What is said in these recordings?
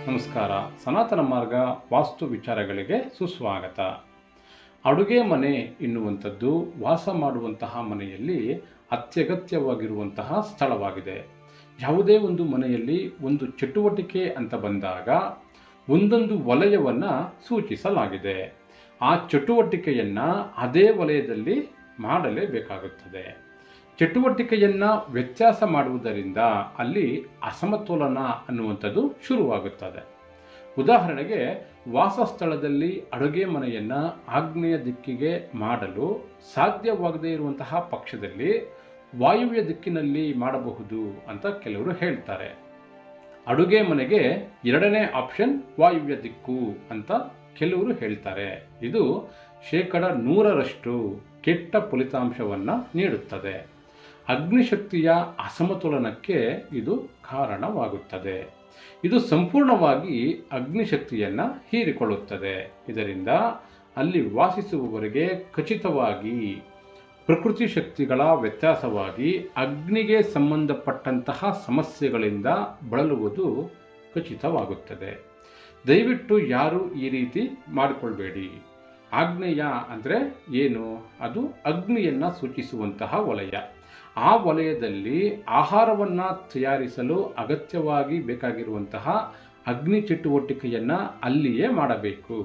ನಮಸ್ಕಾರ. ಸನಾತನ ಮಾರ್ಗ ವಾಸ್ತು ವಿಚಾರಗಳಿಗೆ ಸುಸ್ವಾಗತ. ಅಡುಗೆ ಮನೆ ಎನ್ನುವಂಥದ್ದು ವಾಸ ಮಾಡುವಂತಹ ಮನೆಯಲ್ಲಿ ಅತ್ಯಗತ್ಯವಾಗಿರುವಂತಹ ಸ್ಥಳವಾಗಿದೆ. ಯಾವುದೇ ಒಂದು ಮನೆಯಲ್ಲಿ ಒಂದು ಚಟುವಟಿಕೆ ಅಂತ ಬಂದಾಗ ಒಂದೊಂದು ವಲಯವನ್ನು ಸೂಚಿಸಲಾಗಿದೆ. ಆ ಚಟುವಟಿಕೆಯನ್ನು ಅದೇ ವಲಯದಲ್ಲಿ ಮಾಡಲೇಬೇಕಾಗುತ್ತದೆ. ಚಟುವಟಿಕೆಯನ್ನು ವ್ಯತ್ಯಾಸ ಮಾಡುವುದರಿಂದ ಅಲ್ಲಿ ಅಸಮತೋಲನ ಅನ್ನುವಂಥದ್ದು ಶುರುವಾಗುತ್ತದೆ. ಉದಾಹರಣೆಗೆ, ವಾಸಸ್ಥಳದಲ್ಲಿ ಅಡುಗೆ ಮನೆಯನ್ನು ಆಗ್ನೇಯ ದಿಕ್ಕಿಗೆ ಮಾಡಲು ಸಾಧ್ಯವಾಗದೇ ಇರುವಂತಹ ಪಕ್ಷದಲ್ಲಿ ವಾಯುವ್ಯ ದಿಕ್ಕಿನಲ್ಲಿ ಮಾಡಬಹುದು ಅಂತ ಕೆಲವರು ಹೇಳ್ತಾರೆ. ಅಡುಗೆ ಮನೆಗೆ ಎರಡನೇ ಆಪ್ಷನ್ ವಾಯುವ್ಯ ದಿಕ್ಕು ಅಂತ ಕೆಲವರು ಹೇಳ್ತಾರೆ. ಇದು 100% ಕೆಟ್ಟ ಫಲಿತಾಂಶವನ್ನು ನೀಡುತ್ತದೆ. ಅಗ್ನಿಶಕ್ತಿಯ ಅಸಮತೋಲನಕ್ಕೆ ಇದು ಕಾರಣವಾಗುತ್ತದೆ. ಇದು ಸಂಪೂರ್ಣವಾಗಿ ಅಗ್ನಿಶಕ್ತಿಯನ್ನು ಹೀರಿಕೊಳ್ಳುತ್ತದೆ. ಇದರಿಂದ ಅಲ್ಲಿ ವಾಸಿಸುವವರಿಗೆ ಖಚಿತವಾಗಿ ಪ್ರಕೃತಿ ಶಕ್ತಿಗಳ ವ್ಯತ್ಯಾಸವಾಗಿ ಅಗ್ನಿಗೆ ಸಂಬಂಧಪಟ್ಟಂತಹ ಸಮಸ್ಯೆಗಳಿಂದ ಬಳಲುವುದು ಖಚಿತವಾಗುತ್ತದೆ. ದಯವಿಟ್ಟು ಯಾರು ಈ ರೀತಿ ಮಾಡಿಕೊಳ್ಬೇಡಿ. ಆಗ್ನೇಯ ಅಂದರೆ ಏನು? ಅದು ಅಗ್ನಿಯನ್ನು ಸೂಚಿಸುವಂತಹ ವಲಯ. ಆ ವಲಯದಲ್ಲಿ ಆಹಾರವನ್ನು ತಯಾರಿಸಲು ಅಗತ್ಯವಾಗಿ ಬೇಕಾಗಿರುವಂತಹ ಅಗ್ನಿ ಚಟುವಟಿಕೆಯನ್ನು ಅಲ್ಲಿಯೇ ಮಾಡಬೇಕು.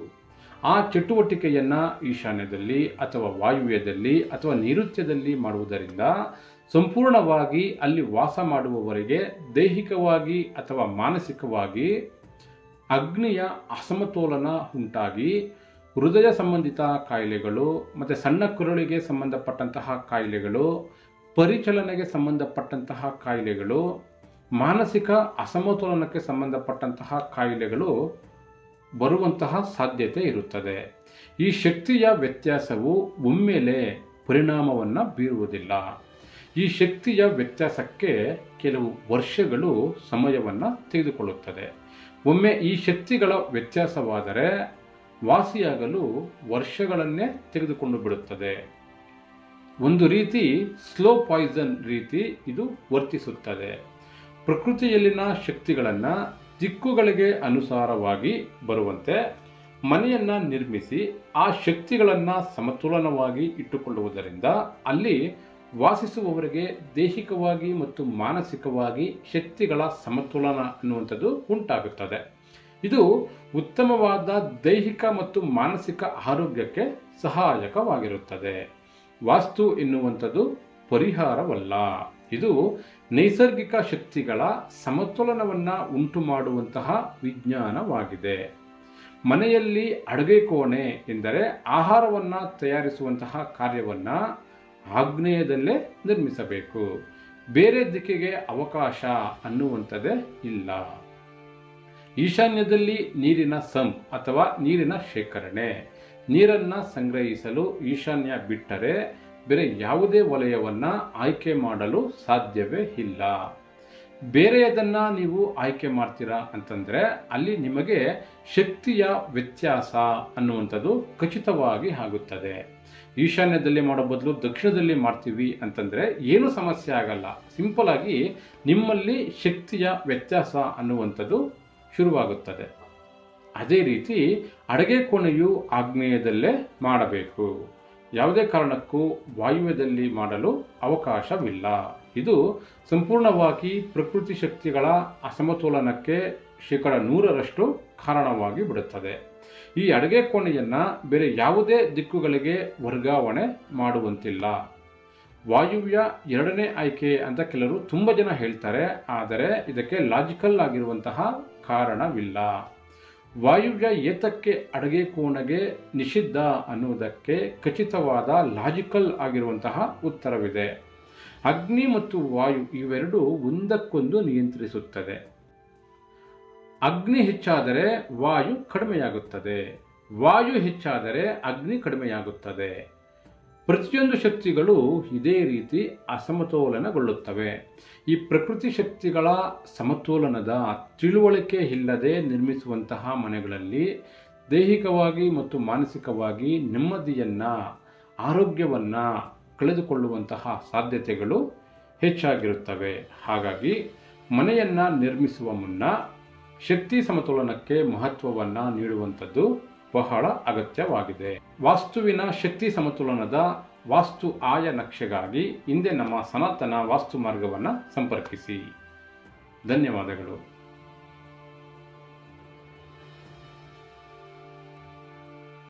ಆ ಚಟುವಟಿಕೆಯನ್ನು ಈಶಾನ್ಯದಲ್ಲಿ ಅಥವಾ ವಾಯುವ್ಯದಲ್ಲಿ ಅಥವಾ ನೈಋತ್ಯದಲ್ಲಿ ಮಾಡುವುದರಿಂದ ಸಂಪೂರ್ಣವಾಗಿ ಅಲ್ಲಿ ವಾಸ ಮಾಡುವವರಿಗೆ ದೈಹಿಕವಾಗಿ ಅಥವಾ ಮಾನಸಿಕವಾಗಿ ಅಗ್ನಿಯ ಅಸಮತೋಲನ ಉಂಟಾಗಿ ಹೃದಯ ಸಂಬಂಧಿತ ಕಾಯಿಲೆಗಳು ಮತ್ತು ಸಣ್ಣ ಕರುಳಿಗೆ ಸಂಬಂಧಪಟ್ಟಂತಹ ಕಾಯಿಲೆಗಳು, ಪರಿಚಲನೆಗೆ ಸಂಬಂಧಪಟ್ಟಂತಹ ಕಾಯಿಲೆಗಳು, ಮಾನಸಿಕ ಅಸಮತೋಲನಕ್ಕೆ ಸಂಬಂಧಪಟ್ಟಂತಹ ಕಾಯಿಲೆಗಳು ಬರುವಂತಹ ಸಾಧ್ಯತೆ ಇರುತ್ತದೆ. ಈ ಶಕ್ತಿಯ ವ್ಯತ್ಯಾಸವು ಒಮ್ಮೆಲೆ ಪರಿಣಾಮವನ್ನು ಬೀರುವುದಿಲ್ಲ. ಈ ಶಕ್ತಿಯ ವ್ಯತ್ಯಾಸಕ್ಕೆ ಕೆಲವು ವರ್ಷಗಳು ಸಮಯವನ್ನು ತೆಗೆದುಕೊಳ್ಳುತ್ತದೆ. ಒಮ್ಮೆ ಈ ಶಕ್ತಿಗಳ ವ್ಯತ್ಯಾಸವಾದರೆ ವಾಸಿಯಾಗಲು ವರ್ಷಗಳನ್ನೇ ತೆಗೆದುಕೊಂಡು ಬಿಡುತ್ತದೆ. ಒಂದು ರೀತಿ ಸ್ಲೋ ಪಾಯ್ಸನ್ ರೀತಿ ಇದು ವರ್ತಿಸುತ್ತದೆ. ಪ್ರಕೃತಿಯಲ್ಲಿನ ಶಕ್ತಿಗಳನ್ನು ದಿಕ್ಕುಗಳಿಗೆ ಅನುಸಾರವಾಗಿ ಬರುವಂತೆ ಮನೆಯನ್ನು ನಿರ್ಮಿಸಿ ಆ ಶಕ್ತಿಗಳನ್ನು ಸಮತೋಲನವಾಗಿ ಇಟ್ಟುಕೊಳ್ಳುವುದರಿಂದ ಅಲ್ಲಿ ವಾಸಿಸುವವರಿಗೆ ದೈಹಿಕವಾಗಿ ಮತ್ತು ಮಾನಸಿಕವಾಗಿ ಶಕ್ತಿಗಳ ಸಮತೋಲನ ಅನ್ನುವಂಥದ್ದು ಉಂಟಾಗುತ್ತದೆ. ಇದು ಉತ್ತಮವಾದ ದೈಹಿಕ ಮತ್ತು ಮಾನಸಿಕ ಆರೋಗ್ಯಕ್ಕೆ ಸಹಾಯಕವಾಗಿರುತ್ತದೆ. ವಾಸ್ತು ಎನ್ನುವಂಥದ್ದು ಪರಿಹಾರವಲ್ಲ. ಇದು ನೈಸರ್ಗಿಕ ಶಕ್ತಿಗಳ ಸಮತೋಲನವನ್ನು ಉಂಟು ಮಾಡುವಂತಹ ವಿಜ್ಞಾನವಾಗಿದೆ. ಮನೆಯಲ್ಲಿ ಅಡುಗೆ ಕೋಣೆ ಎಂದರೆ ಆಹಾರವನ್ನು ತಯಾರಿಸುವಂತಹ ಕಾರ್ಯವನ್ನು ಆಗ್ನೇಯದಲ್ಲೇ ನಿರ್ಮಿಸಬೇಕು. ಬೇರೆ ದಿಕ್ಕಿಗೆ ಅವಕಾಶ ಅನ್ನುವಂಥದ್ದೇ ಇಲ್ಲ. ಈಶಾನ್ಯದಲ್ಲಿ ನೀರಿನ ಸಂಪ್ ಅಥವಾ ನೀರಿನ ಶೇಖರಣೆ, ನೀರನ್ನು ಸಂಗ್ರಹಿಸಲು ಈಶಾನ್ಯ ಬಿಟ್ಟರೆ ಬೇರೆ ಯಾವುದೇ ವಲಯವನ್ನು ಆಯ್ಕೆ ಮಾಡಲು ಸಾಧ್ಯವೇ ಇಲ್ಲ. ಬೇರೆಯದನ್ನು ನೀವು ಆಯ್ಕೆ ಮಾಡ್ತೀರಾ ಅಂತಂದರೆ ಅಲ್ಲಿ ನಿಮಗೆ ಶಕ್ತಿಯ ವ್ಯತ್ಯಾಸ ಅನ್ನುವಂಥದ್ದು ಖಚಿತವಾಗಿ ಆಗುತ್ತದೆ. ಈಶಾನ್ಯದಲ್ಲಿ ಮಾಡೋ ಬದಲು ದಕ್ಷಿಣದಲ್ಲಿ ಮಾಡ್ತೀವಿ ಅಂತಂದರೆ ಏನೂ ಸಮಸ್ಯೆ ಆಗಲ್ಲ. ಸಿಂಪಲ್ ಆಗಿ ನಿಮ್ಮಲ್ಲಿ ಶಕ್ತಿಯ ವ್ಯತ್ಯಾಸ ಅನ್ನುವಂಥದ್ದು ಶುರುವಾಗುತ್ತದೆ. ಅದೇ ರೀತಿ ಅಡುಗೆ ಕೋಣೆಯು ಆಗ್ನೇಯದಲ್ಲೇ ಮಾಡಬೇಕು. ಯಾವುದೇ ಕಾರಣಕ್ಕೂ ವಾಯುವ್ಯದಲ್ಲಿ ಮಾಡಲು ಅವಕಾಶವಿಲ್ಲ. ಇದು ಸಂಪೂರ್ಣವಾಗಿ ಪ್ರಕೃತಿ ಶಕ್ತಿಗಳ ಅಸಮತೋಲನಕ್ಕೆ 100% ಕಾರಣವಾಗಿ ಬಿಡುತ್ತದೆ. ಈ ಅಡುಗೆ ಕೋಣೆಯನ್ನು ಬೇರೆ ಯಾವುದೇ ದಿಕ್ಕುಗಳಿಗೆ ವರ್ಗಾವಣೆ ಮಾಡುವಂತಿಲ್ಲ. ವಾಯುವ್ಯ ಎರಡನೇ ಆಯ್ಕೆ ಅಂತ ಕೆಲವರು ತುಂಬ ಜನ ಹೇಳ್ತಾರೆ. ಆದರೆ ಇದಕ್ಕೆ ಲಾಜಿಕಲ್ ಆಗಿರುವಂತಹ ಕಾರಣವಿಲ್ಲ. ವಾಯುವ್ಯ ಏತಕ್ಕೆ ಅಡುಗೆ ಕೋಣೆಗೆ ನಿಷಿದ್ಧ ಅನ್ನುವುದಕ್ಕೆ ಖಚಿತವಾದ ಲಾಜಿಕಲ್ ಆಗಿರುವಂತಹ ಉತ್ತರವಿದೆ. ಅಗ್ನಿ ಮತ್ತು ವಾಯು ಇವೆರಡೂ ಒಂದಕ್ಕೊಂದು ನಿಯಂತ್ರಿಸುತ್ತದೆ. ಅಗ್ನಿ ಹೆಚ್ಚಾದರೆ ವಾಯು ಕಡಿಮೆಯಾಗುತ್ತದೆ, ವಾಯು ಹೆಚ್ಚಾದರೆ ಅಗ್ನಿ ಕಡಿಮೆಯಾಗುತ್ತದೆ. ಪ್ರತಿಯೊಂದು ಶಕ್ತಿಗಳು ಇದೇ ರೀತಿ ಅಸಮತೋಲನಗೊಳ್ಳುತ್ತವೆ. ಈ ಪ್ರಕೃತಿ ಶಕ್ತಿಗಳ ಸಮತೋಲನದ ತಿಳುವಳಿಕೆ ಇಲ್ಲದೆ ನಿರ್ಮಿಸುವಂತಹ ಮನೆಗಳಲ್ಲಿ ದೈಹಿಕವಾಗಿ ಮತ್ತು ಮಾನಸಿಕವಾಗಿ ನೆಮ್ಮದಿಯನ್ನು, ಆರೋಗ್ಯವನ್ನು ಕಳೆದುಕೊಳ್ಳುವಂತಹ ಸಾಧ್ಯತೆಗಳು ಹೆಚ್ಚಾಗಿರುತ್ತವೆ. ಹಾಗಾಗಿ ಮನೆಯನ್ನು ನಿರ್ಮಿಸುವ ಮುನ್ನ ಶಕ್ತಿ ಸಮತೋಲನಕ್ಕೆ ಮಹತ್ವವನ್ನು ನೀಡುವಂಥದ್ದು ಬಹಳ ಅಗತ್ಯವಾಗಿದೆ. ವಾಸ್ತುವಿನ ಶಕ್ತಿ ಸಮತೋಲನದ ವಾಸ್ತು ಆಯ ನಕ್ಷೆಗಾಗಿ ಹಿಂದೆ ನಮ್ಮ ಸನಾತನ ವಾಸ್ತು ಮಾರ್ಗವನ್ನು ಸಂಪರ್ಕಿಸಿ. ಧನ್ಯವಾದಗಳು.